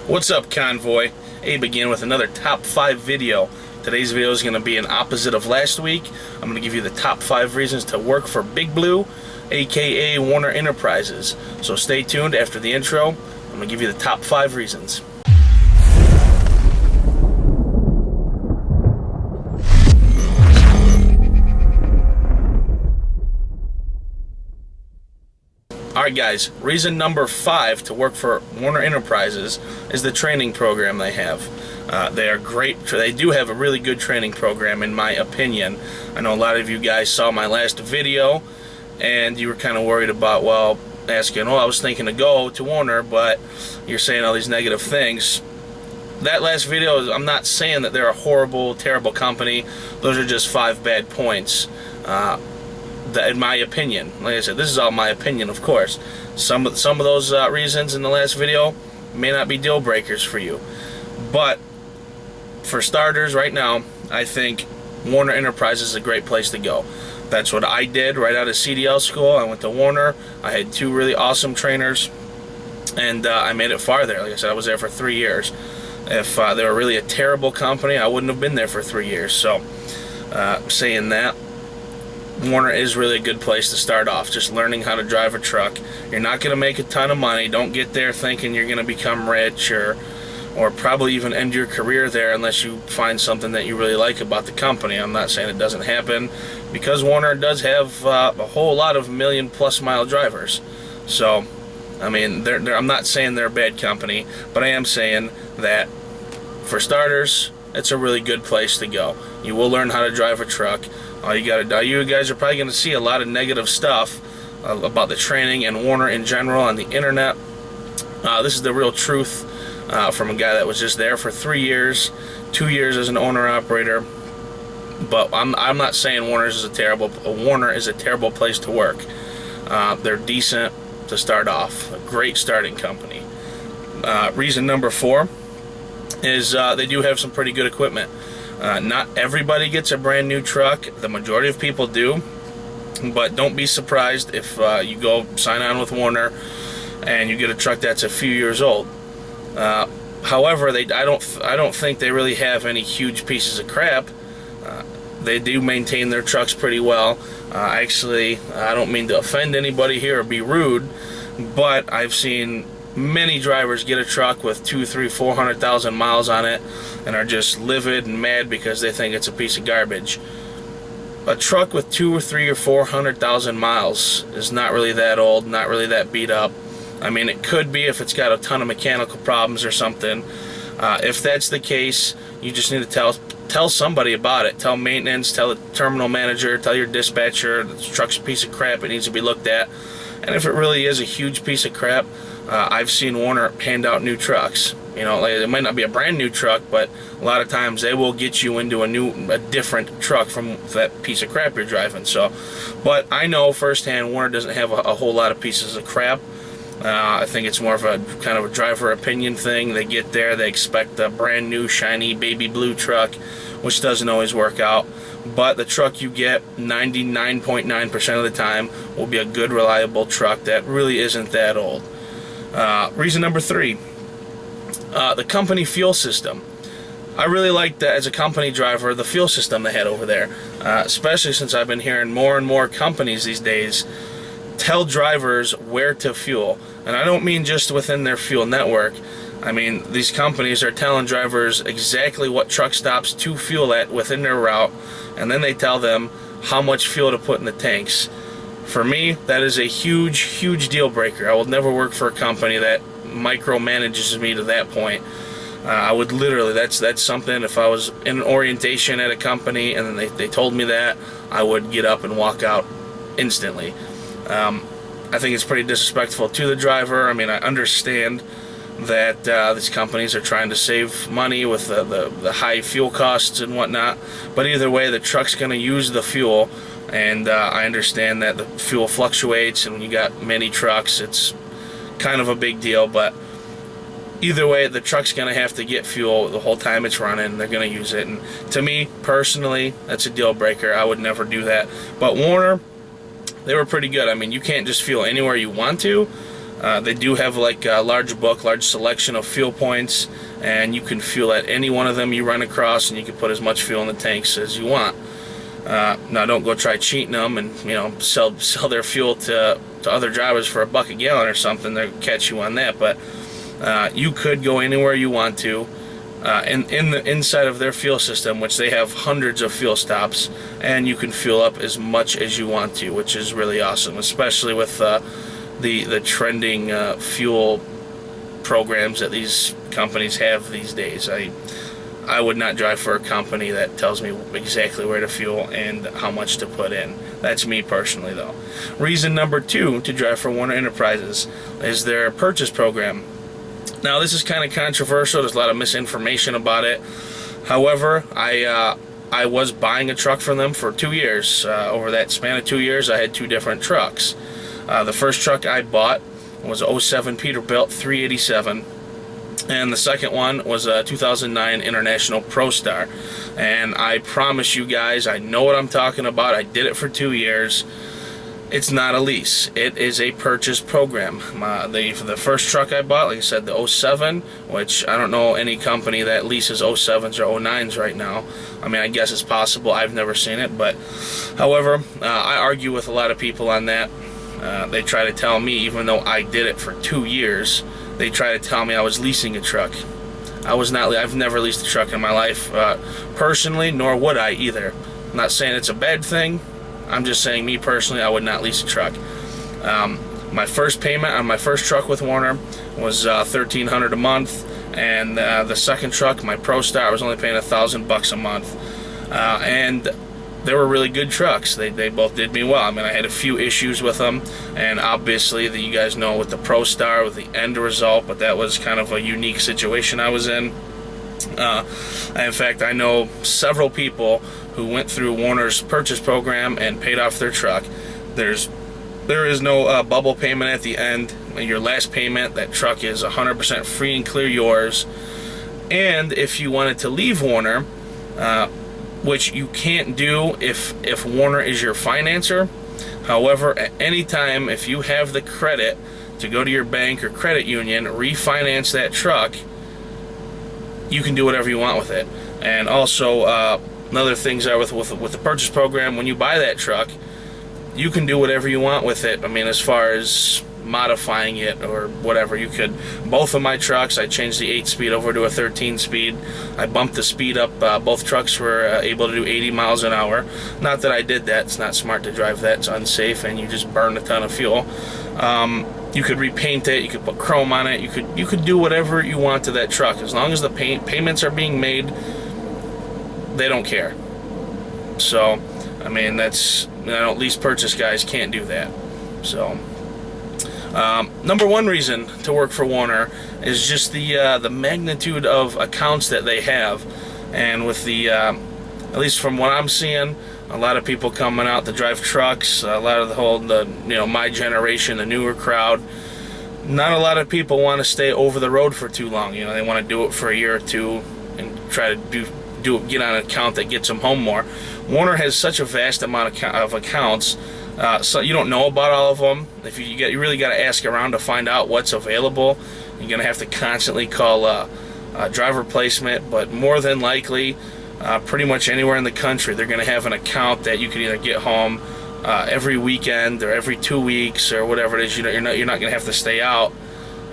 What's up, Convoy? Abe again with another top 5 video. Today's video is going to be an opposite of last week. I'm going to give you the top 5 reasons to work for Big Blue, aka Werner Enterprises. So stay tuned. After the intro, I'm going to give you the top 5 reasons. Alright guys, reason number 5 to work for Werner Enterprises is the training program they have. They are great. They do have a really good training program in my opinion. I know a lot of you guys saw my last video and you were kind of worried about, well, asking, oh, I was thinking to go to Werner, but you're saying all these negative things. That last video, I'm not saying that they're a horrible, terrible company. Those are just 5 bad points. In my opinion, like I said, this is all my opinion, of course. Some of those reasons in the last video may not be deal breakers for you, but for starters, right now, I think Werner Enterprises is a great place to go. That's what I did right out of CDL school. I went to Werner. I had 2 really awesome trainers, and I made it far there. Like I said, I was there for 3 years. If they were really a terrible company, I wouldn't have been there for 3 years. So, saying that, Werner is really a good place to start off, just learning how to drive a truck. You're not going to make a ton of money. Don't get there thinking you're going to become rich or probably even end your career there unless you find something that you really like about the company. I'm not saying it doesn't happen, because Werner does have a whole lot of million-plus-mile drivers. So, I mean, I'm not saying they're a bad company, but I am saying that for starters, it's a really good place to go. You will learn how to drive a truck. You guys are probably going to see a lot of negative stuff about the training and Werner in general on the internet. This is the real truth from a guy that was just there for 3 years, 2 years as an owner-operator. But I'm not saying Werner is a terrible place to work. They're decent to start off. A great starting company. Reason number 4 is they do have some pretty good equipment. Not everybody gets a brand new truck. The majority of people do, but don't be surprised if you go sign on with Werner and you get a truck that's a few years old. However, I don't think they really have any huge pieces of crap. They do maintain their trucks pretty well. I don't mean to offend anybody here or be rude, but I've seen many drivers get a truck with 200,000, 300,000, 400,000 miles on it and are just livid and mad because they think it's a piece of garbage. A truck with 200,000 or 300,000 or 400,000 miles is not really that old, not really that beat up. I mean, it could be if it's got a ton of mechanical problems or something. If that's the case, you just need to tell somebody about it. Tell maintenance, tell the terminal manager, tell your dispatcher the truck's a piece of crap, it needs to be looked at. And if it really is a huge piece of crap, I've seen Werner hand out new trucks. You know, like, it might not be a brand new truck, but a lot of times they will get you into a different truck from that piece of crap you're driving. So, but I know firsthand Werner doesn't have a whole lot of pieces of crap. I think it's more of a kind of a driver opinion thing. They get there, they expect a brand new shiny baby blue truck, which doesn't always work out. But the truck you get 99.9% of the time will be a good, reliable truck that really isn't that old. Reason number 3, the company fuel system. I really like that as a company driver, the fuel system they had over there, especially since I've been hearing more and more companies these days tell drivers where to fuel. And I don't mean just within their fuel network. I mean, these companies are telling drivers exactly what truck stops to fuel at within their route, and then they tell them how much fuel to put in the tanks. For me, that is a huge, huge deal breaker. I will never work for a company that micromanages me to that point. I would literally, that's something, if I was in an orientation at a company and then they told me that, I would get up and walk out instantly. I think it's pretty disrespectful to the driver. I mean, I understand that these companies are trying to save money with the high fuel costs and whatnot, but either way, the truck's going to use the fuel, and I understand that the fuel fluctuates, and when you got many trucks, it's kind of a big deal, but either way, the truck's going to have to get fuel the whole time it's running. They're going to use it, and to me, personally, that's a deal breaker. I would never do that. But Werner, they were pretty good. I mean, you can't just fuel anywhere you want to. They do have like a large selection of fuel points, and you can fuel at any one of them you run across, and you can put as much fuel in the tanks as you want. Now, don't go try cheating them and sell their fuel to other drivers for $1 a gallon or something. They'll catch you on that. But you could go anywhere you want to in the inside of their fuel system, which they have hundreds of fuel stops, and you can fuel up as much as you want to, which is really awesome, especially with the trending fuel programs that these companies have these days. I would not drive for a company that tells me exactly where to fuel and how much to put in. That's me personally, though. Reason number 2 to drive for Werner Enterprises is their purchase program. Now, this is kind of controversial. There's a lot of misinformation about it. However, I was buying a truck from them for 2 years. Over that span of 2 years, I had 2 different trucks. The first truck I bought was a 07 Peterbilt 387. And the second one was a 2009 International ProStar. And I promise you guys, I know what I'm talking about. I did it for 2 years. It's not a lease. It is a purchase program. For the first truck I bought, like I said, the 07, which I don't know any company that leases 07s or 09s right now. I mean, I guess it's possible. I've never seen it. But, however, I argue with a lot of people on that. They try to tell me, even though I did it for 2 years, they try to tell me I was leasing a truck. I was not. I've never leased a truck in my life, personally, nor would I either. I'm not saying it's a bad thing. I'm just saying, me personally, I would not lease a truck. My first payment on my first truck with Werner was $1,300 a month, and the second truck, my ProStar, I was only paying $1,000 a month, and they were really good trucks. They both did me well. I mean, I had a few issues with them, and obviously, you guys know with the ProStar, with the end result, but that was kind of a unique situation I was in. In fact, I know several people who went through Werner's purchase program and paid off their truck. There is no bubble payment at the end. Your last payment, that truck is 100% free and clear yours. And if you wanted to leave Werner, which you can't do if Werner is your financer. However, at any time, if you have the credit to go to your bank or credit union, refinance that truck, you can do whatever you want with it. And also, another things are with the purchase program, when you buy that truck, you can do whatever you want with it. I mean, as far as modifying it or whatever, you could. Both of my trucks, I changed the 8-speed over to a 13-speed. I bumped the speed up. Both trucks were able to do 80 miles an hour. Not that I did that. It's not smart to drive that. It's unsafe, and you just burn a ton of fuel. You could repaint it. You could put chrome on it. You could do whatever you want to that truck. As long as the payments are being made, they don't care. So, I mean, lease purchase guys can't do that. So, number 1 reason to work for Werner is just the magnitude of accounts that they have, and with at least from what I'm seeing, a lot of people coming out to drive trucks. A lot of my generation, the newer crowd. Not a lot of people want to stay over the road for too long. They want to do it for a year or two and try to get on an account that gets them home more. Werner has such a vast amount of accounts. So you don't know about all of them. You really got to ask around to find out what's available. You're gonna have to constantly call driver placement, but more than likely, pretty much anywhere in the country, they're gonna have an account that you can either get home every weekend or every 2 weeks or whatever it is. You're not gonna have to stay out,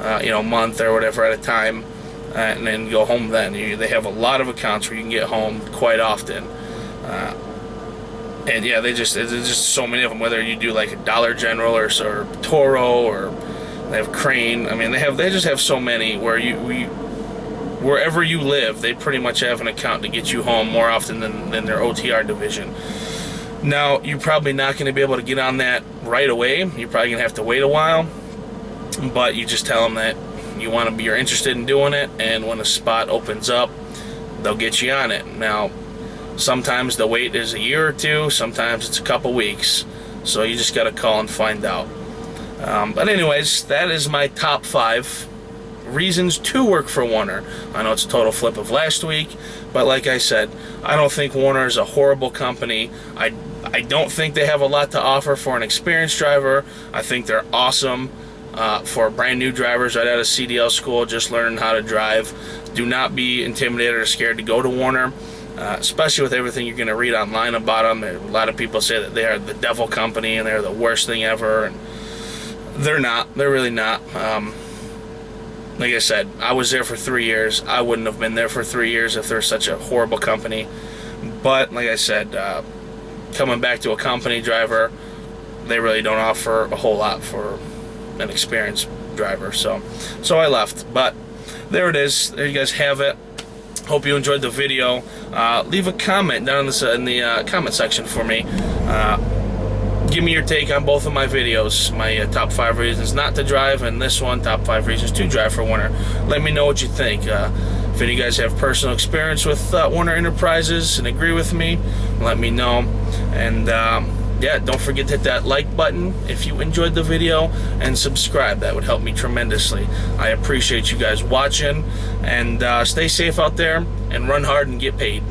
a month or whatever at a time, and then go home. Then they have a lot of accounts where you can get home quite often. And yeah, there's just so many of them. Whether you do like a Dollar General or Toro, or they have Crane. I mean, they just have so many where wherever you live, they pretty much have an account to get you home more often than their OTR division. Now, you're probably not going to be able to get on that right away. You're probably going to have to wait a while, but you just tell them that you're interested in doing it, and when a spot opens up, they'll get you on it. Now, sometimes the wait is a year or two, sometimes it's a couple weeks, so you just got to call and find out. But anyways, that is my top 5 reasons to work for Werner. I know it's a total flip of last week, but like I said, I don't think Werner is a horrible company. I don't think they have a lot to offer for an experienced driver. I think they're awesome. for brand new drivers right out of CDL school, just learning how to drive. Do not be intimidated or scared to go to Werner, especially with everything you're going to read online about them. A lot of people say that they are the devil company and they're the worst thing ever, and they're not. They're really not. Like I said, I was there for 3 years. I wouldn't have been there for 3 years if they're such a horrible company. But like I said, coming back to a company driver, they really don't offer a whole lot for an experienced driver. So I left. But there it is. There you guys have it. Hope you enjoyed the video. Leave a comment down in the comment section for me. Give me your take on both of my videos, my top 5 reasons not to drive, and this one, top 5 reasons to drive for Werner. Let me know what you think. If any of you guys have personal experience with Werner Enterprises and agree with me, let me know. And yeah, don't forget to hit that like button if you enjoyed the video, and subscribe. That would help me tremendously. I appreciate you guys watching, and stay safe out there and run hard and get paid.